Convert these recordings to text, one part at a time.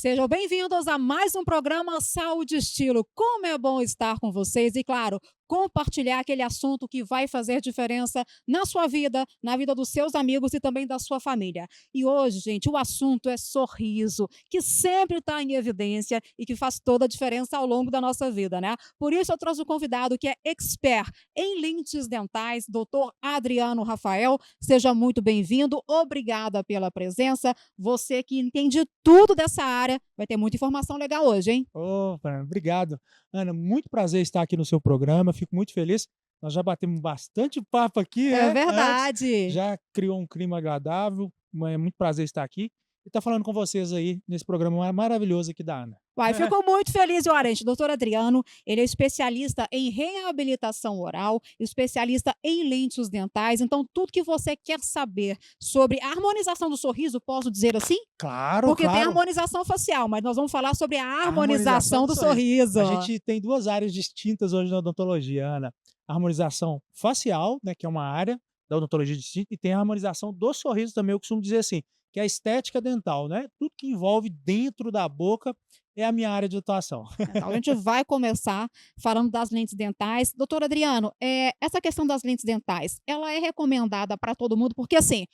Sejam bem-vindos a mais um programa Saúde e Estilo. Como é bom estar com vocês e, claro, compartilhar aquele assunto que vai fazer diferença na sua vida, na vida dos seus amigos e também da sua família. E hoje, gente, o assunto é sorriso, que sempre está em evidência e que faz toda a diferença ao longo da nossa vida, né? Por isso eu trouxe um convidado que é expert em lentes dentais, doutor Adriano Rafael. Seja muito bem-vindo, obrigada pela presença. Você que entende tudo dessa área, vai ter muita informação legal hoje, hein? Opa, obrigado. Ana, muito prazer estar aqui no seu programa, fico muito feliz. Nós já batemos bastante papo aqui, É antes, verdade. já criou um clima agradável, é muito prazer estar aqui e estar falando com vocês aí nesse programa maravilhoso aqui da Ana. Uai, ficou muito feliz, e olha, gente, doutor Adriano, ele é especialista em reabilitação oral, especialista em lentes dentais, então tudo que você quer saber sobre a harmonização do sorriso, posso dizer assim? Claro, Porque tem a claro, harmonização facial, mas nós vamos falar sobre a a harmonização harmonização do do sorriso. sorriso. A gente tem duas áreas distintas hoje na odontologia, Ana. A harmonização facial, né, que é uma área da odontologia distinta, e tem a harmonização do sorriso também, eu costumo dizer assim, que é a estética dental, né? Tudo que envolve dentro da boca é a minha área de atuação. Então, a gente vai começar falando das lentes dentais. Doutor Adriano, essa questão das lentes dentais, ela é recomendada para todo mundo? Porque, assim,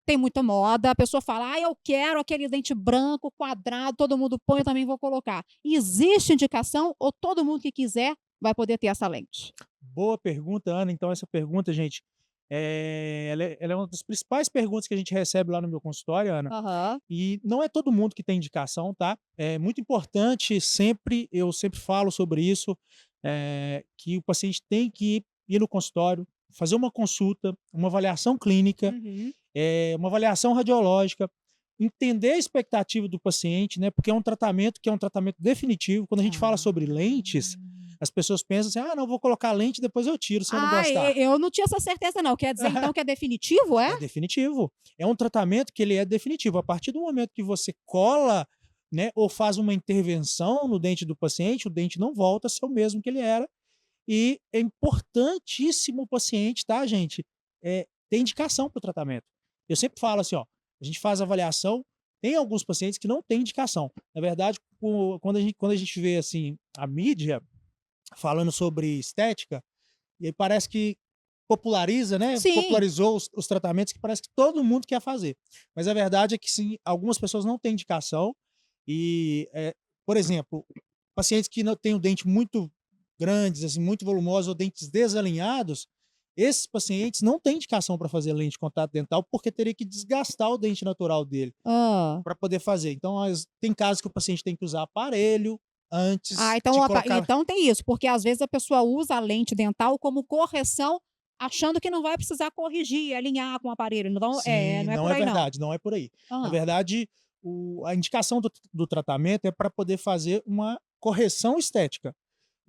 tem muita moda, a pessoa fala, eu quero aquele dente branco, quadrado, todo mundo põe, eu também vou colocar. Existe indicação ou todo mundo que quiser vai poder ter essa lente? Boa pergunta, Ana. Então, essa pergunta, gente, ela é uma das principais perguntas que a gente recebe lá no meu consultório, Ana. Aham. E não é todo mundo que tem indicação, tá? É muito importante, eu sempre falo sobre isso, que o paciente tem que ir no consultório, fazer uma consulta, uma avaliação clínica, Uhum. uma avaliação radiológica, entender a expectativa do paciente, né? Porque é um tratamento que é um tratamento definitivo. Quando a gente fala sobre lentes, Ah. as pessoas pensam assim: ah, não, vou colocar lente, depois eu tiro se eu não gostar. Eu não tinha essa certeza não. Quer dizer então que é definitivo, é? É definitivo. É um tratamento que ele é definitivo. A partir do momento que você cola, né, ou faz uma intervenção no dente do paciente, o dente não volta a ser o mesmo que ele era. E é importantíssimo o paciente, tá, gente, ter indicação para o tratamento. Eu sempre falo assim, ó, a gente faz avaliação, tem alguns pacientes que não têm indicação. Na verdade, quando a gente vê assim a mídia falando sobre estética, e aí parece que populariza, né, Sim. popularizou os tratamentos que parece que todo mundo quer fazer. Mas a verdade é que sim, algumas pessoas não têm indicação e, por exemplo, pacientes que não têm o dente muito grandes, assim, muito volumosos ou dentes desalinhados, esses pacientes não têm indicação para fazer lente de contato dental, porque teria que desgastar o dente natural dele Hã. para poder fazer. Então, tem casos que o paciente tem que usar aparelho antes Então de apa colocar. então tem isso, porque às vezes a pessoa usa a lente dental como correção, achando que não vai precisar corrigir, alinhar com o aparelho, então Sim, não é não por é aí não. verdade, não é por aí. Na Hã. verdade, a indicação do tratamento é para poder fazer uma correção estética.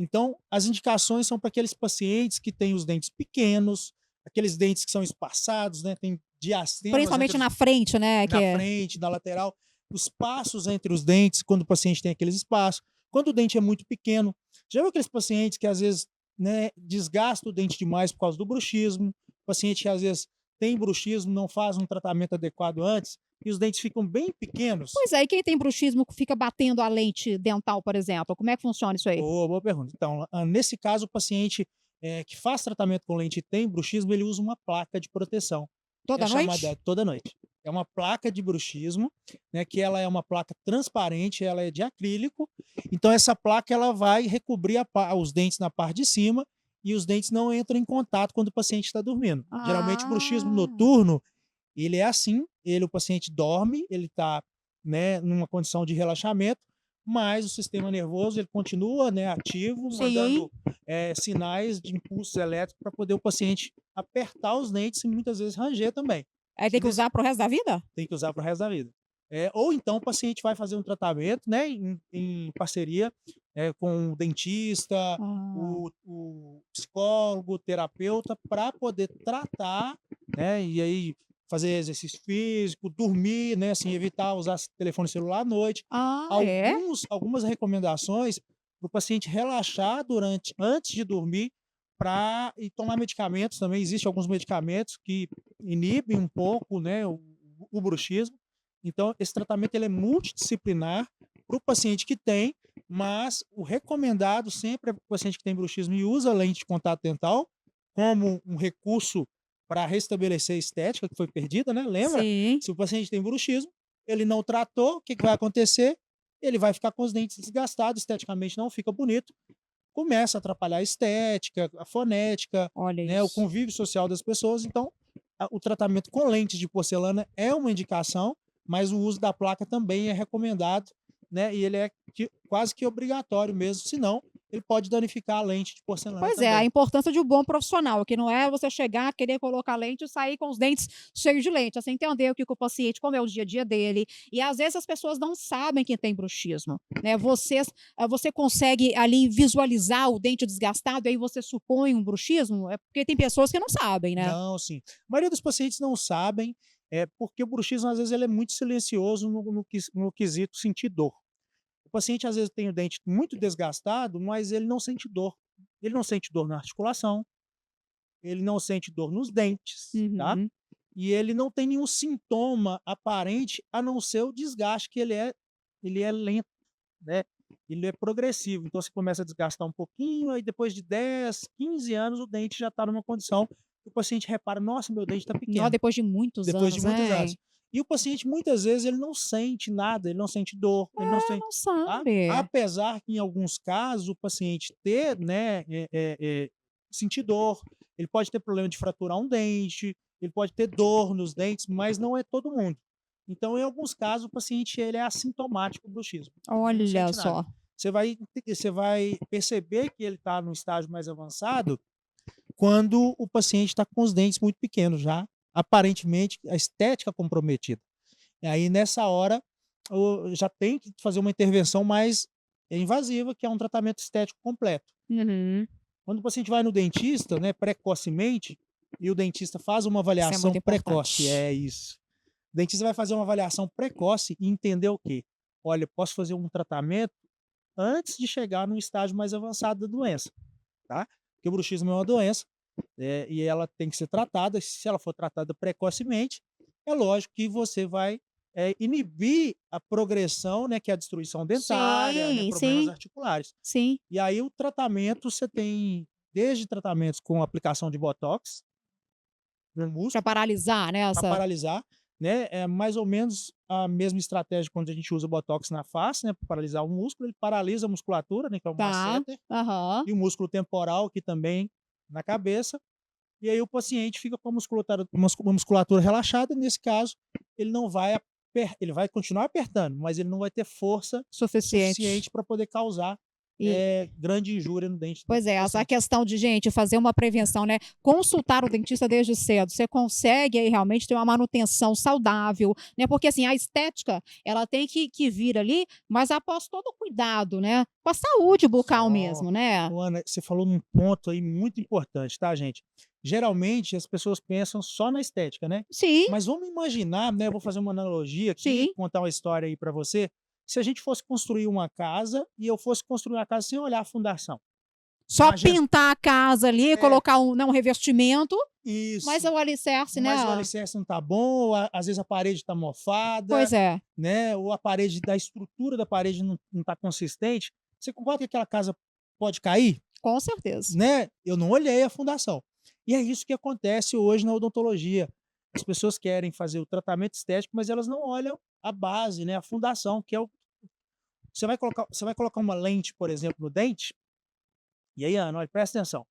Então, as indicações são para aqueles pacientes que têm os dentes pequenos, aqueles dentes que são espaçados, né, tem diastemas Principalmente entre na frente, né, que na é frente, na lateral, os espaços entre os dentes, quando o paciente tem aqueles espaços. Quando o dente é muito pequeno, já viu aqueles pacientes que às vezes, né, desgasta o dente demais por causa do bruxismo, paciente que às vezes tem bruxismo, não faz um tratamento adequado antes, e os dentes ficam bem pequenos? pois é, e quem tem bruxismo fica batendo a lente dental, por exemplo, como é que funciona isso aí? Boa pergunta. Então, nesse caso, o paciente que faz tratamento com lente e tem bruxismo, ele usa uma placa de proteção, que é Toda chamada noite? toda noite. É uma placa de bruxismo, né, que ela é uma placa transparente, ela é de acrílico. Então, essa placa ela vai recobrir os dentes na parte de cima e os dentes não entram em contato quando o paciente está dormindo. Geralmente, o bruxismo Ah. noturno, ele é assim, o paciente dorme, ele está, né, numa condição de relaxamento, mas o sistema nervoso ele continua, né, ativo, Sim. mandando sinais de impulsos elétricos para poder o paciente apertar os dentes e muitas vezes ranger também. Aí tem Se que des- usar para o resto da vida? Tem que usar para o resto da vida. Ou então o paciente vai fazer um tratamento, né, em parceria com o dentista, Ah. o psicólogo, o terapeuta, para poder tratar, né, e aí fazer exercício físico, dormir, né, assim, evitar usar telefone celular à noite. Ah, é? Algumas recomendações para o paciente relaxar antes de dormir e tomar medicamentos também. Existem alguns medicamentos que inibem um pouco, né, o bruxismo. Então, esse tratamento ele é multidisciplinar para o paciente que tem, mas o recomendado sempre é para o paciente que tem bruxismo e usa lente de contato dental como um recurso para restabelecer a estética que foi perdida, né? Lembra? Sim. Se o paciente tem bruxismo, ele não tratou, o que vai acontecer? Ele vai ficar com os dentes desgastados, esteticamente não fica bonito, começa a atrapalhar a estética, a fonética, Olha né, o isso. convívio social das pessoas. Então, o tratamento com lentes de porcelana é uma indicação, mas o uso da placa também é recomendado, né? E ele é quase que obrigatório mesmo, senão ele pode danificar a lente de porcelana Pois é, a também. importância de um bom profissional, que não é você chegar, querer colocar lente e sair com os dentes cheios de lente. Você entender o que o paciente, como é o dia a dia dele. E às vezes as pessoas não sabem que tem bruxismo, né? Você consegue ali visualizar o dente desgastado, aí você supõe um bruxismo? É porque tem pessoas que não sabem, né? Não, sim. A maioria dos pacientes não sabem, porque o bruxismo, às vezes, ele é muito silencioso no quesito sentir dor. O paciente, às vezes, tem o dente muito desgastado, mas ele não sente dor. Ele não sente dor na articulação, ele não sente dor nos dentes, tá? Uhum. E ele não tem nenhum sintoma aparente, a não ser o desgaste que ele é lento, né? Ele é progressivo. Então você começa a desgastar um pouquinho, aí depois de 10, 15 anos o dente já está numa condição que o paciente repara: "Nossa, meu dente está Nó, pequeno", depois de muitos depois de anos, muitos né? anos. E o paciente muitas vezes ele não sente nada, ele não sente dor, ele não sente, Não tá? sabe. Apesar que em alguns casos o paciente ter, né, sentir dor, ele pode ter problema de fraturar um dente, ele pode ter dor nos dentes, mas não é todo mundo. Então, em alguns casos, o paciente ele é assintomático do bruxismo, ele não Olha sente nada. só. Você vai perceber que ele está no estágio mais avançado quando o paciente está com os dentes muito pequenos já, aparentemente a estética comprometida. E aí nessa hora, já tem que fazer uma intervenção mais invasiva, que é um tratamento estético completo. Uhum. Quando o paciente vai no dentista, né, precocemente, e o dentista faz uma Isso é avaliação muito precoce, importante. é isso. O dentista vai fazer uma avaliação precoce e entender o quê? Olha, posso fazer um tratamento antes de chegar num estágio mais avançado da doença, tá? Porque o bruxismo é uma doença, e ela tem que ser tratada. Se ela for tratada precocemente, é lógico que você vai, inibir a progressão, né, que é a destruição dentária, né, Sim, problemas sim, articulares. sim. E aí o tratamento você tem desde tratamentos com aplicação de botox no Para músculo, paralisar, né, para essa paralisar, né, é mais ou menos a mesma estratégia quando a gente usa botox na face, né, para paralisar o músculo. Ele paralisa a musculatura, né, que é o tá. masseter, Aham. e o músculo temporal aqui também na cabeça. E aí o paciente fica com a musculatura relaxada. Nesse caso, ele não vai ele vai continuar apertando, mas ele não vai ter força Suficiente. suficiente para poder causar, E grande injúria no dente do pois é, essa paciente. questão de, gente, fazer uma prevenção, né, consultar o dentista desde cedo, você consegue aí realmente ter uma manutenção saudável, né, porque assim, a estética, ela tem que vir ali, mas após todo o cuidado, né, com a saúde bucal Só, mesmo, né. Ana, você falou num ponto aí muito importante, tá, gente? Geralmente as pessoas pensam só na estética, né? Sim, Mas vamos imaginar, né? Eu vou fazer uma analogia aqui, sim. contar uma história aí para você. Se a gente fosse construir uma casa e eu fosse construir uma casa sem olhar a fundação. Só Imagina. pintar a casa ali, É, colocar um, né, um revestimento, mas é isso. o alicerce, né. Mas o alicerce não tá bom, ou às vezes a parede tá Pois mofada, é, né? Ou a parede, da estrutura da parede não tá consistente. Você concorda que aquela casa pode cair? com certeza. Né, eu não olhei a fundação. E é isso que acontece hoje na odontologia. As pessoas querem fazer o tratamento estético, mas elas não olham a base, né, a fundação, que é o você vai colocar uma lente, por exemplo, no dente, e aí, Ana, olha, presta atenção.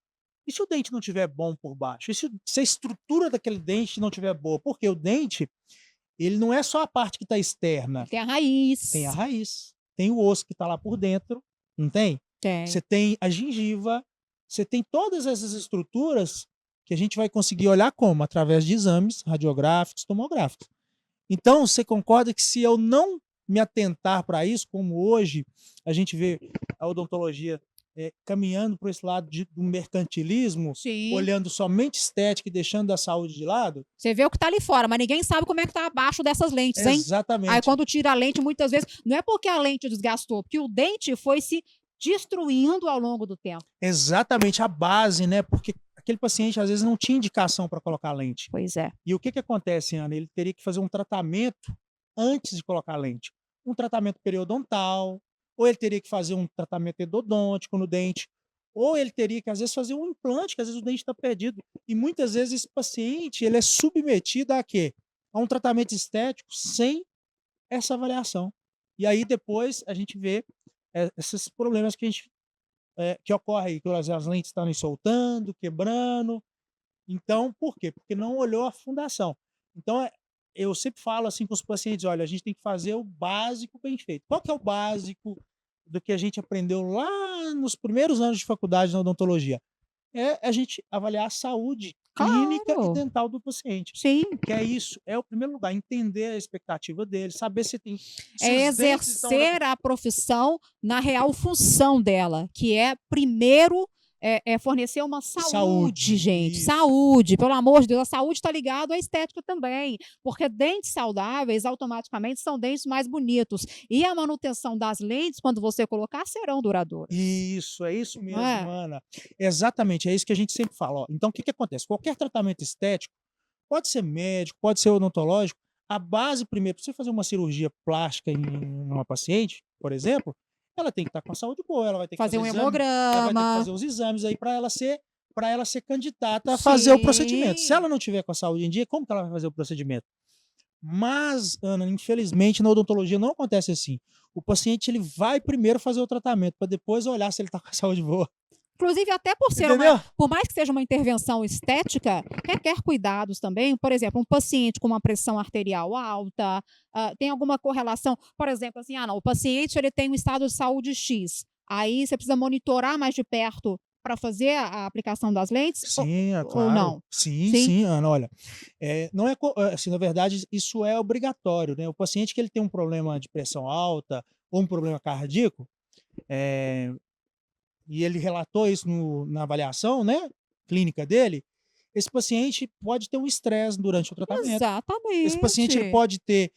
E se o dente não tiver bom por baixo? E se a estrutura daquele dente não tiver boa? Porque o dente, ele não é só a parte que está externa, Tem a tem a raiz. raiz, tem o osso que está lá por dentro, não tem? Você Tem. tem a gengiva, você tem todas essas estruturas que a gente vai conseguir olhar como? Através de exames radiográficos, tomográficos. Então, você concorda que se eu não me atentar para isso, como hoje a gente vê a odontologia, caminhando para esse lado do mercantilismo, Sim. olhando somente estética e deixando a saúde de lado? Você vê o que tá ali fora, mas ninguém sabe como é que tá abaixo dessas lentes, hein. Aí Exatamente. quando tira a lente, muitas vezes, não é porque a lente desgastou, porque o dente foi se destruindo ao longo do tempo. Exatamente, a base, né? Porque aquele paciente às vezes não tinha indicação para colocar lente. Pois é. E o que acontece, Ana? Ele teria que fazer um tratamento antes de colocar a lente. um tratamento periodontal, ou ele teria que fazer um tratamento endodôntico no dente, ou ele teria que, às vezes, fazer um implante, que às vezes o dente está perdido. E muitas vezes esse paciente ele é submetido a quê? A um tratamento estético sem essa avaliação. E aí depois a gente vê esses problemas que ocorrem aí, que as lentes estão soltando, quebrando. Então, por quê? Porque não olhou a fundação. Então, eu sempre falo assim com os pacientes: olha, a gente tem que fazer o básico bem feito. Qual que é o básico do que a gente aprendeu lá nos primeiros anos de faculdade na odontologia? É a gente avaliar a saúde clínica e Claro, dental do paciente. sim. Que é isso, é o primeiro lugar, entender a expectativa dele, saber se É os dentes estão exercer a profissão na real função dela, que é primeiro fornecer uma saúde, saúde, gente. isso. Saúde, pelo amor de Deus, a saúde está ligada à estética também, porque dentes saudáveis automaticamente são dentes mais bonitos. E a manutenção das lentes, quando você colocar, serão duradouras. Isso, é isso Não mesmo, é? Ana. Exatamente, é isso que a gente sempre fala, ó. Então o que que acontece? Qualquer tratamento estético, pode ser médico, pode ser odontológico, a base primeiro, para você fazer uma cirurgia plástica em uma paciente, por exemplo, ela tem que estar com a saúde boa, ela vai ter que Fazer fazer um exame, ela vai ter que hemograma. fazer os exames aí para ela ser candidata a fazer o procedimento. Se Sim. ela não tiver com a saúde em dia, como que ela vai fazer o procedimento? Mas, Ana, infelizmente na odontologia não acontece assim. O paciente ele vai primeiro fazer o tratamento, para depois olhar se ele está com a saúde boa. Inclusive, até por ser Entendeu? por mais que seja uma intervenção estética, requer cuidados também. Por exemplo, um paciente com uma pressão arterial alta, tem alguma correlação? Por exemplo, assim, não, o paciente ele tem um estado de saúde X. Aí você precisa monitorar mais de perto para fazer a aplicação das lentes Sim, é ou claro. não? Sim, Sim? sim, Ana, olha, não é assim, na verdade, isso é obrigatório, né, o paciente que ele tem um problema de pressão alta ou um problema cardíaco, eh, e ele relatou isso na avaliação, né, clínica dele, esse paciente pode ter um estresse durante o tratamento, esse paciente ele Exatamente. pode ter,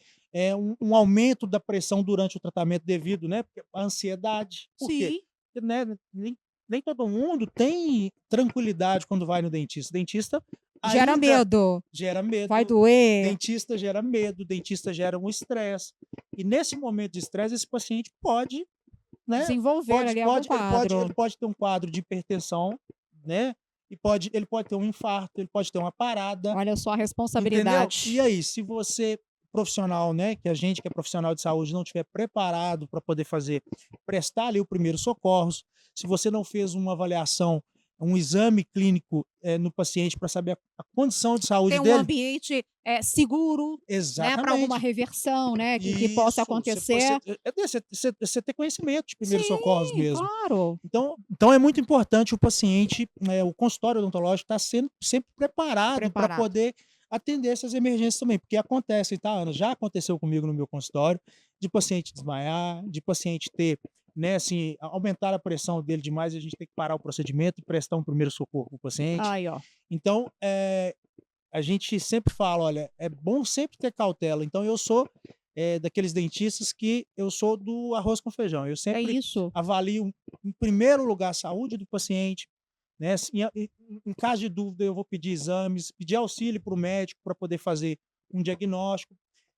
um aumento da pressão durante o tratamento devido, né, porque a ansiedade. Por quê? Sim. Porque, né, nem todo mundo tem tranquilidade quando vai no dentista. Dentista Gera ainda medo. gera Vai medo, doer. dentista gera medo, dentista gera um estresse. E nesse momento de estresse, esse paciente pode, né, Desenvolver pode ali algum pode ele pode quadro. ele pode ter um quadro de hipertensão, né, e ele pode ter um infarto, ele pode ter uma parada, Olha só a entendeu? E responsabilidade. aí, se você, profissional, né, que a gente que é profissional de saúde não estiver preparado para poder prestar ali o primeiro socorros, se você não fez uma avaliação, um exame clínico, no paciente para saber a condição de saúde Ter um dele, ambiente, seguro, né, para alguma exatamente. reversão, né, que possa Isso, acontecer. você ter conhecimento de primeiros socorros Sim, mesmo. claro, Então é muito importante o paciente, o consultório odontológico estar sendo sempre preparado para preparado. poder atender essas emergências também, porque acontece, tá, Ana? Já aconteceu comigo no meu consultório, de paciente desmaiar, de paciente ter, né, assim, aumentar a pressão dele demais e a gente tem que parar o procedimento e prestar um primeiro socorro para o paciente. Aí, ó. Então, a gente sempre fala: olha, é bom sempre ter cautela. Então eu sou, daqueles dentistas que eu sou do arroz com feijão. Eu É sempre isso. avalio, em primeiro lugar, a saúde do paciente, né? Se em caso de dúvida, eu vou pedir exames, pedir auxílio para o médico para poder fazer um diagnóstico.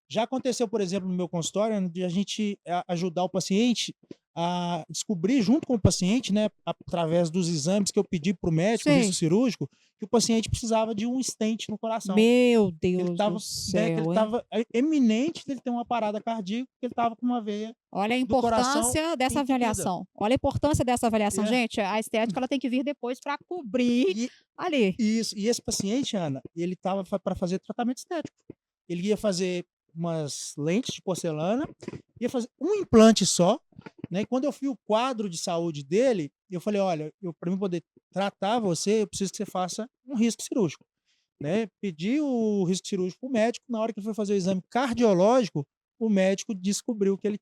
Já aconteceu, por exemplo, no meu consultório, de a gente ajudar o paciente a descobrir, junto com o paciente, né, através dos exames que eu pedi para o médico, o risco Sim. cirúrgico, que o paciente precisava de um stent no coração. Meu Ele Deus do estava, né, que ele céu, hein. estava eminente de ele ter uma parada cardíaca, que ele estava com uma veia Olha a do coração importância dessa entupida. avaliação. Olha a importância dessa avaliação. É. Gente, a estética ela tem que vir depois para cobrir E ali. isso, e esse paciente, Ana, ele estava para fazer tratamento estético. Ele ia fazer umas lentes de porcelana, ia fazer um implante só, né, e quando eu vi o quadro de saúde dele, eu falei: "Olha, para mim poder tratar você, eu preciso que você faça um risco cirúrgico", né. Pedi o risco cirúrgico para o médico, na hora que ele foi fazer o exame cardiológico, o médico descobriu que ele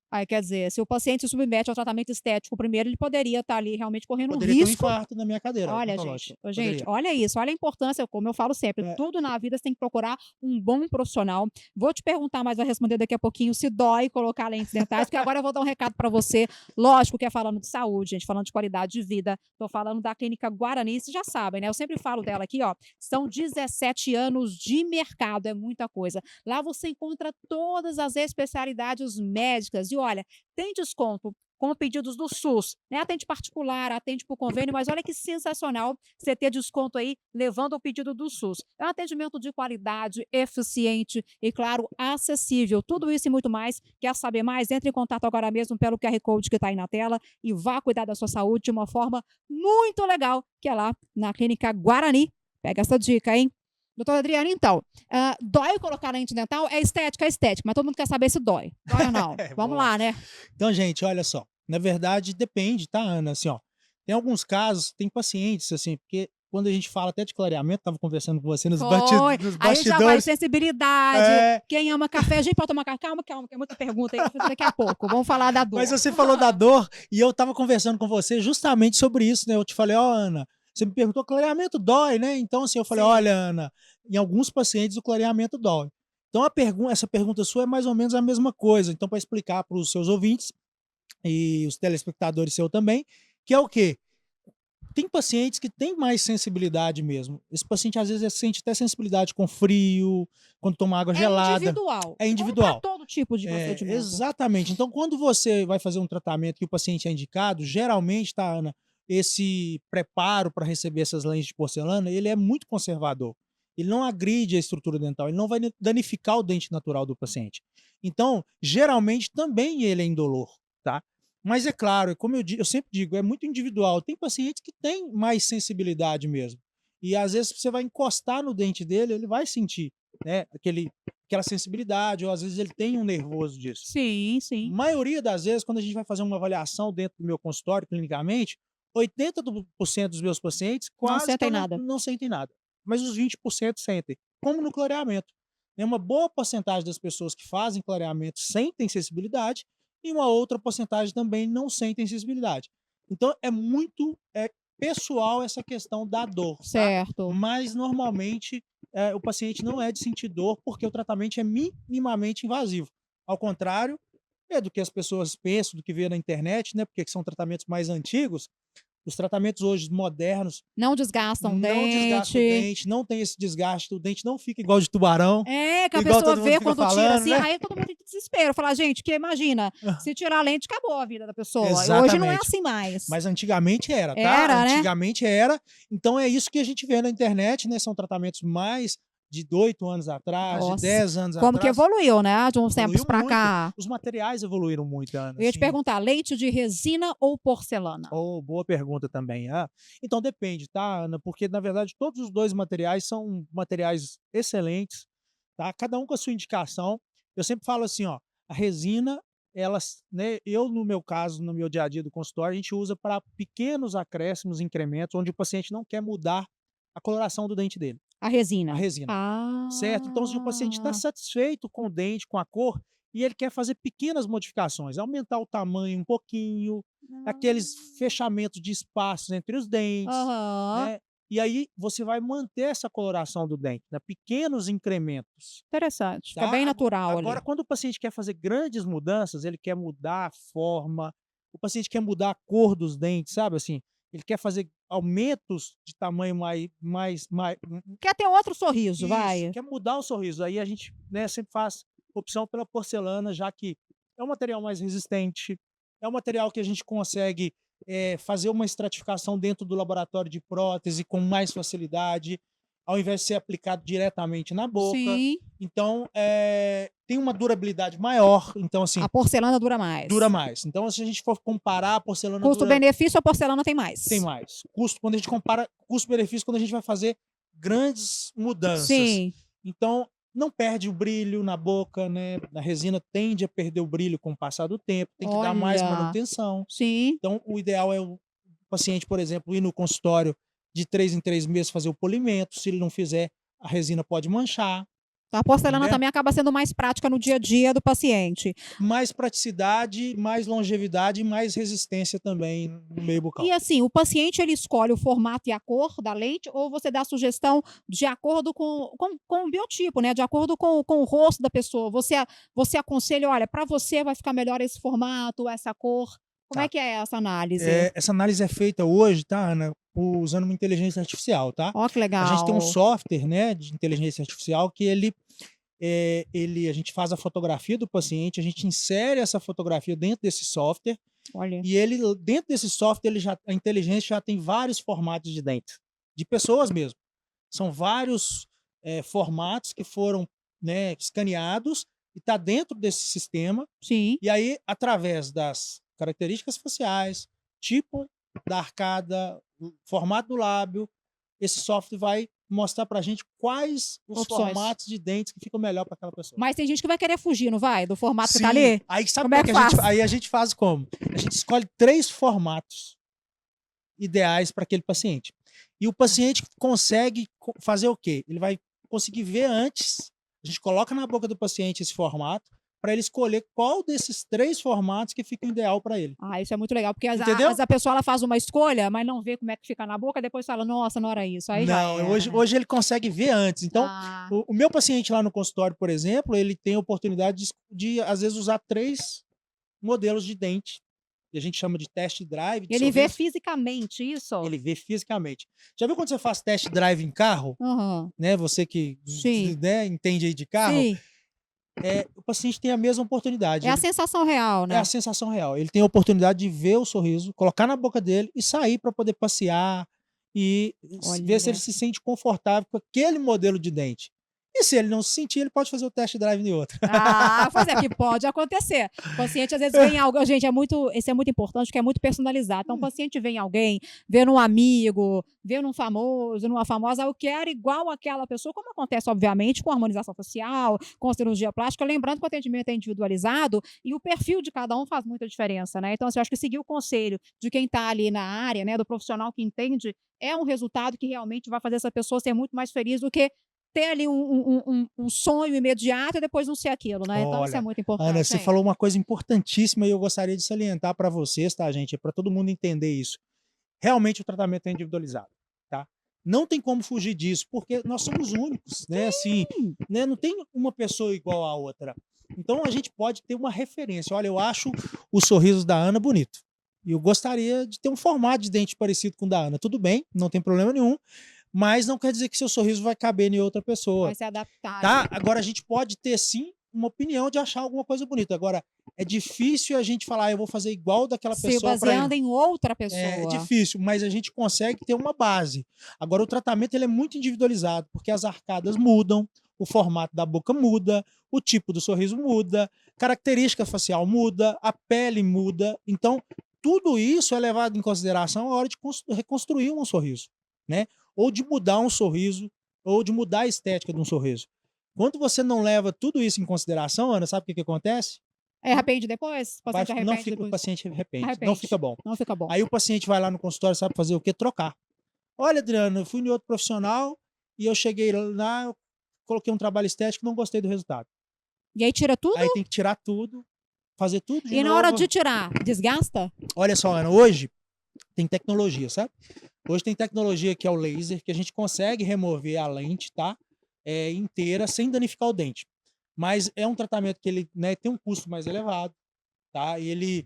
Aí, quer dizer, se o paciente se submete ao tratamento estético primeiro, ele poderia estar ali realmente correndo um poderia ter um risco. infarto na minha cadeira Olha, gente, odontológica, ô, gente, poderia. olha isso, olha a importância, como eu falo sempre, É, tudo na vida você tem que procurar um bom profissional. Vou te perguntar, mas vai responder daqui a pouquinho se dói colocar lentes dentais, porque agora eu vou dar um recado para você. Lógico que é falando de saúde, gente, falando de qualidade de vida. Tô falando da Clínica Guarani, vocês já sabem, né? Eu sempre falo dela aqui, ó. São 17 anos de mercado, é muita coisa. Lá você encontra todas as especialidades médicas. E olha, tem desconto com pedidos do SUS, né? Atende particular, atende por convênio, mas olha que sensacional você ter desconto aí levando o pedido do SUS. É um atendimento de qualidade, eficiente e, claro, acessível. Tudo isso e muito mais. Quer saber mais? Entre em contato agora mesmo pelo QR Code que está aí na tela e vá cuidar da sua saúde de uma forma muito legal, que é lá na Clínica Guarani. Pega essa dica, hein? Doutora Adriana, então, dói colocar lente dental? É estética, mas todo mundo quer saber se dói. Dói ou não? Vamos lá, né? Então, gente, olha só. Na verdade, depende, tá, Ana? Assim, ó, tem alguns casos, tem pacientes, assim, porque quando a gente fala até de clareamento, tava conversando com você nos Foi. nos Aí já vai bastidores. sensibilidade. Quem ama café, a gente pode tomar café. Calma, calma, que é muita pergunta aí. Vou fazer daqui a pouco. Vamos falar da dor. Mas você falou da dor e eu tava conversando com você justamente sobre isso, né? Eu te falei, ó, Ana, você me perguntou, clareamento dói, né? Então, assim, eu falei, Sim. olha, Ana, em alguns pacientes o clareamento dói. Então, essa pergunta sua é mais ou menos a mesma coisa. Então, para explicar para os seus ouvintes e os telespectadores seu também, que é o quê? Tem pacientes que têm mais sensibilidade mesmo. Esse paciente, às vezes, sente até sensibilidade com frio, quando toma água gelada. Individual. É individual. Para todo tipo de procedimento. Exatamente. Então, quando você vai fazer um tratamento que o paciente é indicado, geralmente, tá, Ana, esse preparo para receber essas lentes de porcelana, ele é muito conservador. Ele não agride a estrutura dental, ele não vai danificar o dente natural do paciente. Então, geralmente, também ele é indolor, tá? Mas é claro, como eu sempre digo, é muito individual. Tem pacientes que têm mais sensibilidade mesmo. E às vezes você vai encostar no dente dele, ele vai sentir, né, aquela sensibilidade, ou às vezes ele tem um nervoso disso. Sim, sim. Maioria das vezes, quando a gente vai fazer uma avaliação dentro do meu consultório, clinicamente, 80% dos meus pacientes quase sentem nada. não sentem nada. Mas os 20% sentem, como no clareamento. Uma boa porcentagem das pessoas que fazem clareamento sentem sensibilidade e uma outra porcentagem também não sentem sensibilidade. Então, é muito pessoal essa questão da dor. Certo. Tá? Mas, normalmente, o paciente não é de sentir dor porque o tratamento é minimamente invasivo. Ao contrário do que as pessoas pensam, do que vê na internet, né? Porque são tratamentos mais antigos. Os tratamentos hoje modernos não desgastam o dente, não tem esse desgaste, o dente não fica igual de tubarão. Que a pessoa vê quando tira assim, aí todo mundo tem desespero. Fala, gente, que imagina, se tirar a lente, acabou a vida da pessoa. Exatamente. Hoje não é assim mais. Mas antigamente era, tá? Era, antigamente era. Então é isso que a gente vê na internet, né? São tratamentos mais de 8 anos atrás, de 10 anos atrás. Como que evoluiu, né? De uns tempos para cá. Os materiais evoluíram muito, Ana. Eu ia te perguntar, leite de resina ou porcelana? Boa pergunta também. Então depende, tá, Ana? Porque, na verdade, todos os dois materiais são materiais excelentes, tá? Cada um com a sua indicação. Eu sempre falo assim, ó, a resina, né, eu, no meu caso, no meu dia a dia do consultório, a gente usa para pequenos acréscimos, incrementos, onde o paciente não quer mudar a coloração do dente dele. A resina. A resina. Certo? Então, se o paciente está satisfeito com o dente, com a cor, e ele quer fazer pequenas modificações, aumentar o tamanho um pouquinho, aqueles fechamentos de espaços entre os dentes, né? E aí você vai manter essa coloração do dente, né? Pequenos incrementos. Interessante, fica bem natural. Agora, quando o paciente quer fazer grandes mudanças, ele quer mudar a forma, o paciente quer mudar a cor dos dentes, sabe assim? Ele quer fazer aumentos de tamanho mais quer ter outro sorriso, vai. Quer mudar o sorriso. Aí a gente, né, sempre faz opção pela porcelana, já que é um material mais resistente, é um material que a gente consegue fazer uma estratificação dentro do laboratório de prótese com mais facilidade, ao invés de ser aplicado diretamente na boca. Sim. Então, tem uma durabilidade maior. Então, assim, a porcelana dura mais. Dura mais. Então, se a gente for comparar, a porcelana custo-benefício, a porcelana tem mais. Tem mais. Quando a gente compara custo-benefício, quando a gente vai fazer grandes mudanças. Sim. Então, não perde o brilho na boca, né? A resina tende a perder o brilho com o passar do tempo, tem que dar mais manutenção. Sim. Então, o ideal é o paciente, por exemplo, ir no consultório de 3 em 3 meses fazer o polimento. Se ele não fizer, a resina pode manchar. A porcelana também acaba sendo mais prática no dia a dia do paciente. Mais praticidade, mais longevidade e mais resistência também no meio bucal. E assim, o paciente ele escolhe o formato e a cor da lente ou você dá sugestão de acordo com o biotipo, né? De acordo com o rosto da pessoa. Você aconselha, olha, para você vai ficar melhor esse formato, essa cor. Como é que é essa análise? Essa análise é feita hoje, tá, Ana? Usando uma inteligência artificial, tá? Ó, que legal. A gente tem um software, né, de inteligência artificial que ele a gente faz a fotografia do paciente, a gente insere essa fotografia dentro desse software, Olha. e dentro desse software, a inteligência já tem vários formatos de dente, de pessoas mesmo. São vários formatos que foram, né, escaneados e está dentro desse sistema. Sim. E aí, através das características faciais, tipo da arcada, formato do lábio, esse software vai mostrar para a gente quais os Opções. formatos de dentes que ficam melhor para aquela pessoa. Mas tem gente que vai querer fugir, não vai? Do formato que Sim. tá ali? Aí sabe Como é que a gente, faz? aí a gente faz como? A gente escolhe 3 formatos ideais para aquele paciente. E o paciente consegue fazer o quê? Ele vai conseguir ver antes, a gente coloca na boca do paciente esse formato, para ele escolher qual desses 3 formatos que fica ideal para ele. Ah, isso é muito legal, porque Entendeu? a pessoa ela faz uma escolha, mas não vê como é que fica na boca, depois fala, nossa, não era isso. Aí já Não, era, hoje, né? hoje ele consegue ver antes. Então, Ah, o meu paciente lá no consultório, por exemplo, ele tem a oportunidade de às vezes, usar 3 modelos de dente, que a gente chama de test drive. De ele vê sorriso. fisicamente isso? Ele vê fisicamente. Já viu quando você faz test drive em carro? Aham. Né? Você que Sim. né, entende aí de carro, Sim. o paciente tem a mesma oportunidade. É a sensação real, É né? a sensação real. Ele tem a oportunidade de ver o sorriso, colocar na boca dele e sair para poder passear e ver se ele Olha. se sente confortável com aquele modelo de dente. E se ele não se sentir, ele pode fazer o test drive em outro. Ah, pois é, que pode acontecer. O paciente às vezes vem algo, gente, isso é muito importante, porque é muito personalizado. Então, o paciente vem alguém, vê num amigo, vê num famoso, numa famosa, eu quero igual aquela pessoa, como acontece, obviamente, com a harmonização facial, com a cirurgia plástica, lembrando que o atendimento é individualizado e o perfil de cada um faz muita diferença, né? Então, assim, eu acho que seguir o conselho de quem está ali na área, né, do profissional que entende, é um resultado que realmente vai fazer essa pessoa ser muito mais feliz do que ter ali um sonho imediato e depois não ser aquilo, né? Então isso é Olha, muito importante. Ana, você hein? falou uma coisa importantíssima e eu gostaria de salientar para vocês, tá, gente? Para todo mundo entender isso. Realmente o tratamento é individualizado, tá? Não tem como fugir disso, porque nós somos únicos, né? Assim, né? Não tem uma pessoa igual à outra. Então a gente pode ter uma referência. Olha, eu acho os sorrisos da Ana bonito. E eu gostaria de ter um formato de dente parecido com o da Ana. Tudo bem, não tem problema nenhum. Mas não quer dizer que seu sorriso vai caber em outra pessoa. Vai se adaptar. Tá? Agora a gente pode ter sim uma opinião de achar alguma coisa bonita. Agora, é difícil a gente falar, eu vou fazer igual daquela Se pessoa para baseando em outra pessoa. É difícil, mas a gente consegue ter uma base. Agora, o tratamento ele é muito individualizado, porque as arcadas mudam, o formato da boca muda, o tipo do sorriso muda, característica facial muda, a pele muda. Então, tudo isso é levado em consideração na hora de reconstruir um sorriso, né? Ou de mudar um sorriso, ou de mudar a estética de um sorriso. Quando você não leva tudo isso em consideração, Ana, sabe o que acontece? Arrepende depois? O paciente Não arrepende fica, o depois? paciente arrepende, não Arrepende. fica bom. Não fica bom. Aí o paciente vai lá no consultório, sabe fazer o quê? Trocar. Olha, Adriano, eu fui em outro profissional e eu cheguei lá, eu coloquei um trabalho estético e não gostei do resultado. E aí tira tudo? Aí tem que tirar tudo, fazer tudo de E novo. na hora de tirar, desgasta? Olha só, Ana, hoje tem tecnologia, sabe? Hoje tem tecnologia que é o laser, que a gente consegue remover a lente, tá? Inteira, sem danificar o dente. Mas é um tratamento que ele, né, tem um custo mais elevado, tá? E ele,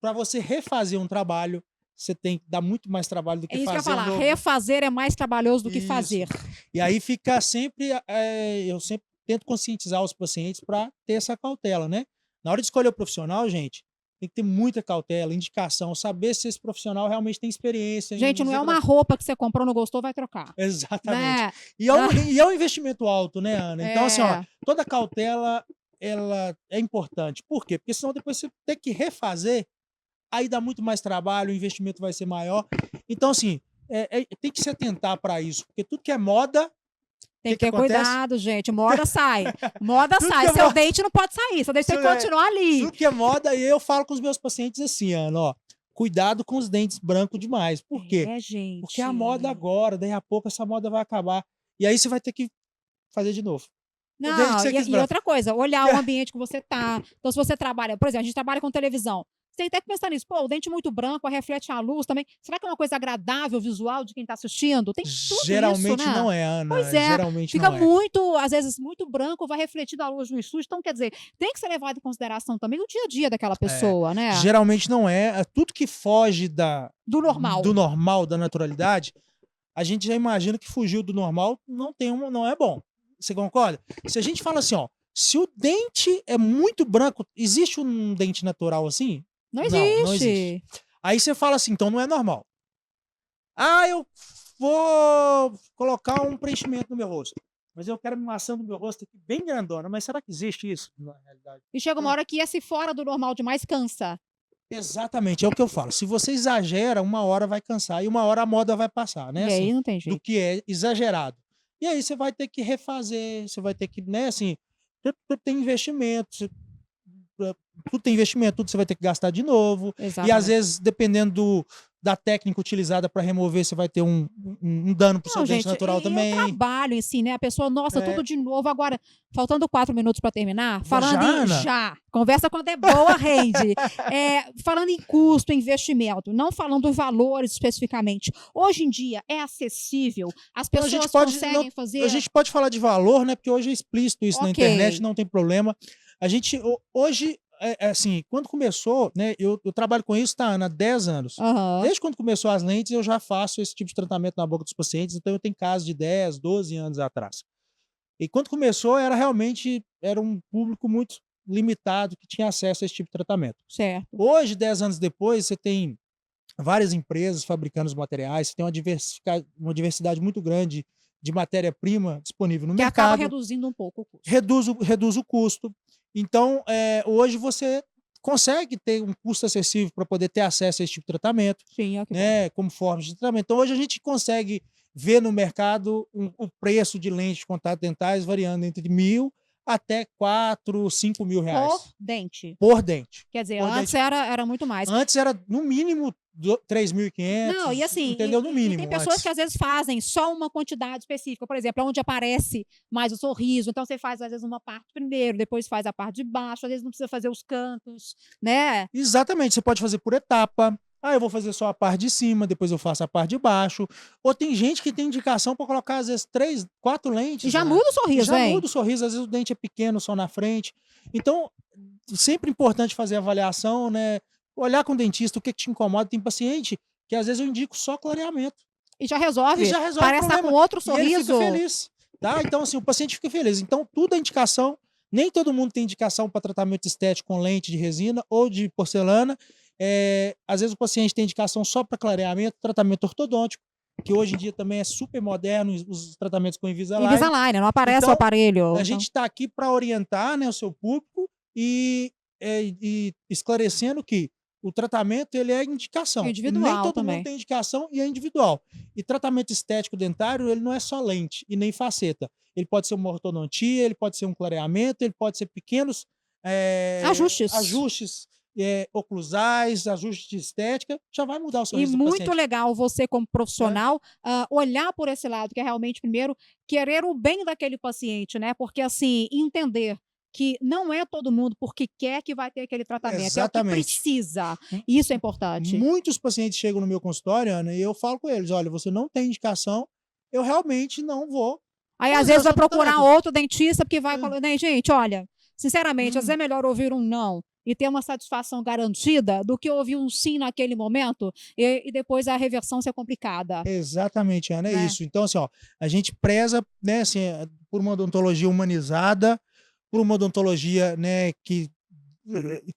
para você refazer um trabalho, você tem que dar muito mais trabalho do que É isso que eu ia fazer um falar. novo. Refazer é mais trabalhoso do que Isso. fazer. E aí fica sempre, eu sempre tento conscientizar os pacientes para ter essa cautela, né? Na hora de escolher o profissional, gente, tem que ter muita cautela, indicação, saber se esse profissional realmente tem experiência. Gente, não é uma roupa que você comprou, não gostou, vai trocar. Exatamente. Né? E é um investimento alto, né, Ana? Então, assim, ó, toda cautela, ela é importante. Por quê? Porque senão depois você tem que refazer, aí dá muito mais trabalho, o investimento vai ser maior. Então, assim, tem que se atentar para isso, porque tudo que é moda. Tem que ter cuidado, gente. Moda sai. Moda Tudo sai. que é Seu moda- dente não pode sair. Seu dente tem que Tudo é- continuar ali. Tudo que é moda, e eu falo com os meus pacientes assim, Ana, ó, cuidado com os dentes brancos demais. Por quê? Gente. Porque é a moda agora, daí a pouco essa moda vai acabar. E aí você vai ter que fazer de novo. Não, Desde que você quis e branco. outra coisa, olhar o ambiente que você tá. Então, se você trabalha, por exemplo, a gente trabalha com televisão. Você tem até que pensar nisso. Pô, o dente muito branco, reflete a luz também. Será que é uma coisa agradável visual de quem está assistindo? Tem tudo Geralmente isso, né? não é, Ana. Pois é, Geralmente fica não é. muito, às vezes, muito branco, vai refletindo a luz no estúdio. Então, quer dizer, tem que ser levado em consideração também o dia a dia daquela pessoa, né? Geralmente não é. Tudo que foge Do normal. do normal, da naturalidade, a gente já imagina que fugiu do normal não é bom. Você concorda? Se a gente fala assim, ó, se o dente é muito branco, existe um dente natural assim? Não Não existe. existe. Aí você fala assim, então não é normal. Ah, eu vou colocar um preenchimento no meu rosto, mas eu quero uma maçã no meu rosto aqui bem grandona. Mas será que existe isso na realidade? E chega uma hora que esse fora do normal demais cansa. Exatamente, é o que eu falo. Se você exagera, uma hora vai cansar e uma hora a moda vai passar, né? E Assim, aí não tem do jeito. que é exagerado. E aí você vai ter que refazer, você vai ter que, né? Assim, tudo tem investimento, tudo tem investimento, tudo você vai ter que gastar de novo. E às Exatamente. vezes, dependendo da técnica utilizada para remover, você vai ter um dano para o seu Não, dente gente, natural e o também. trabalho em si, né? A pessoa, nossa, É, tudo de novo. Agora, faltando 4 minutos para terminar, falando já, em Ana? já, conversa quando é boa, rende. Falando em custo, investimento, não falando em valores especificamente. Hoje em dia é acessível, as Então a gente pessoas pode, não, conseguem a fazer. gente pode falar de valor, né? Porque hoje é explícito isso na Ok. internet, não tem problema. A gente, hoje, assim, quando começou, né? Eu trabalho com isso, tá, Ana, há 10 anos. Aham. Desde quando começou as lentes, eu já faço esse tipo de tratamento na boca dos pacientes, então eu tenho casos de 10, 12 anos atrás. E quando começou, era um público muito limitado que tinha acesso a esse tipo de tratamento. Certo. Hoje, 10 anos depois, você tem várias empresas fabricando os materiais, você tem uma diversidade muito grande de matéria-prima disponível no Que acaba mercado, reduzindo um pouco o custo. reduz o custo. Então, hoje você consegue ter um custo acessível para poder ter acesso a esse tipo de tratamento, Sim, é o que bom. né, como forma de tratamento. Então, hoje a gente consegue ver no mercado o preço de lentes de contato dentais variando entre 1.000 até 4, 5 mil Por reais dente. por dente. Quer dizer, Por antes dente. era muito mais. Antes era no mínimo Não, 3.500, e assim, entendeu? No tem mínimo pessoas que antes. às vezes fazem só uma quantidade específica, por exemplo, onde aparece mais o sorriso, então você faz às vezes uma parte primeiro, depois faz a parte de baixo, às vezes não precisa fazer os cantos, né. Exatamente, você pode fazer por etapa. Ah, eu vou fazer só a parte de cima, depois eu faço a parte de baixo. Ou tem gente que tem indicação para colocar, às vezes, 3, 4 E lentes, já Ana, muda o e sorriso, já hein. muda o sorriso. Às vezes o dente é pequeno só na frente. Então, sempre importante fazer a avaliação, né? Olhar com o dentista o que te incomoda. Tem paciente que às vezes eu indico só clareamento E já e resolve, já resolve o parece estar com problema. outro E ele fica sorriso. feliz, tá? Então, assim, o paciente fica feliz. Então, tudo é indicação. Nem todo mundo tem indicação para tratamento estético com lente de resina ou de porcelana. Às vezes o paciente tem indicação só para clareamento, tratamento ortodôntico, que hoje em dia também é super moderno, os tratamentos com Invisalign. Invisalign, não aparece o Então, aparelho, a então gente está aqui para orientar, né, o seu público e esclarecendo que o tratamento ele é indicação. E nem individual todo mundo também. tem indicação e é individual. E tratamento estético dentário, ele não é só lente e nem faceta. Ele pode ser uma ortodontia, ele pode ser um clareamento, ele pode ser pequenos Ajustes. ajustes oclusais, ajustes de estética, já vai mudar o E sorriso do muito paciente. legal você como Né? profissional, olhar por esse lado, que é realmente primeiro querer o bem daquele paciente, né, porque assim, entender que não é todo mundo porque quer que vai ter aquele tratamento, é o que Exatamente. precisa, isso é importante. Muitos pacientes chegam no meu consultório, Ana, e eu falo com eles: olha, você não tem indicação, eu realmente não vou Aí às fazer o vezes vai seu procurar tratamento. outro dentista porque vai colo né, gente, olha, sinceramente, às vezes é Hum, melhor ouvir um não e ter uma satisfação garantida do que ouvir um sim naquele momento e depois a reversão ser complicada, exatamente, Ana, é né. isso. Então, assim, ó, a gente preza, né, assim, por uma odontologia humanizada, por uma odontologia, né, que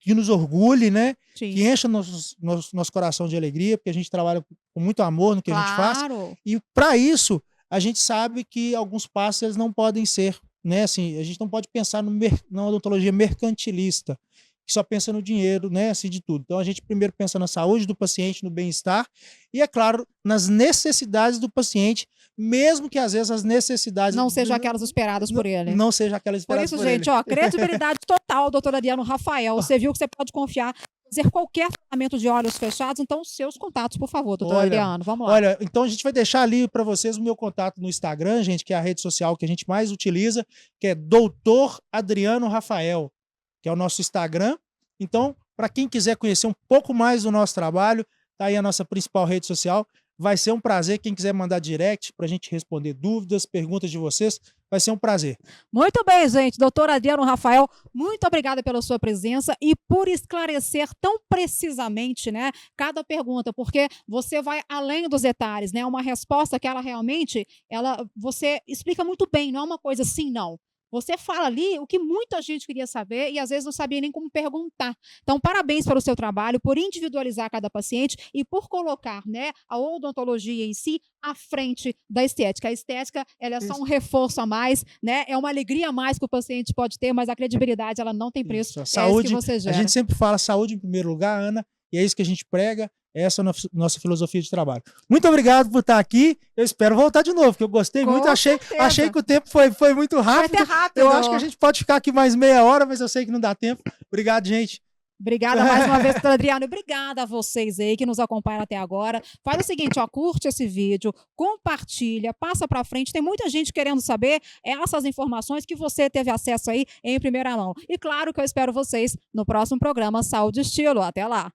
nos orgulhe, né, que Sim, encha nosso coração de alegria, porque a gente trabalha com muito amor no que a gente faz. claro. E para isso, a gente sabe que alguns passos eles não podem ser, né, assim, a gente não pode pensar na odontologia mercantilista, que só pensa no dinheiro, né, assim, de tudo. Então a gente primeiro pensa na saúde do paciente, no bem-estar e, é claro, nas necessidades do paciente, mesmo que às vezes as necessidades Não sejam aquelas esperadas por ele. não sejam aquelas Por esperadas isso, por ele. gente, ó, credibilidade total, doutor Adriano Rafael. Você viu que você pode confiar, fazer qualquer tratamento de olhos fechados. Então, seus contatos, por favor, doutor Olha, Adriano. Vamos lá. olha, então a gente vai deixar ali para vocês o meu contato no Instagram, gente, que é a rede social que a gente mais utiliza, que é Doutor Adriano Rafael, que é o nosso Instagram. Então, para quem quiser conhecer um pouco mais do nosso trabalho, tá aí a nossa principal rede social. Vai ser um prazer quem quiser mandar direct para a gente responder dúvidas, perguntas de vocês. vai ser um prazer. Muito bem, gente. Doutor Adriano Rafael, muito obrigada pela sua presença e por esclarecer tão precisamente, né, cada pergunta, porque você vai além dos detalhes, né? Uma resposta que ela realmente, você explica muito bem, não é uma coisa sim, não. Você fala ali o que muita gente queria saber e às vezes não sabia nem como perguntar. Então, parabéns pelo seu trabalho, por individualizar cada paciente e por colocar, né, a odontologia em si à frente da estética. A estética, ela é só um reforço a mais, né? É uma alegria a mais que o paciente pode ter, mas a credibilidade, ela não tem preço. A saúde, é isso que você gera. A gente sempre fala saúde em primeiro lugar, Ana, e é isso que a gente prega. Essa é a nossa filosofia de trabalho. Muito obrigado por estar aqui. Eu espero voltar de novo, porque eu gostei muito. Achei que o tempo foi muito rápido. Vai ter rápido. Eu acho que a gente pode ficar aqui mais meia hora, mas eu sei que não dá tempo. Obrigado, gente. Obrigada mais uma vez, doutor Adriano. Obrigada a vocês aí que nos acompanharam até agora. Faz o seguinte, ó, curte esse vídeo, compartilha, passa para frente. Tem muita gente querendo saber essas informações que você teve acesso aí em primeira mão. E claro que eu espero vocês no próximo programa Saúde e Estilo. Até lá.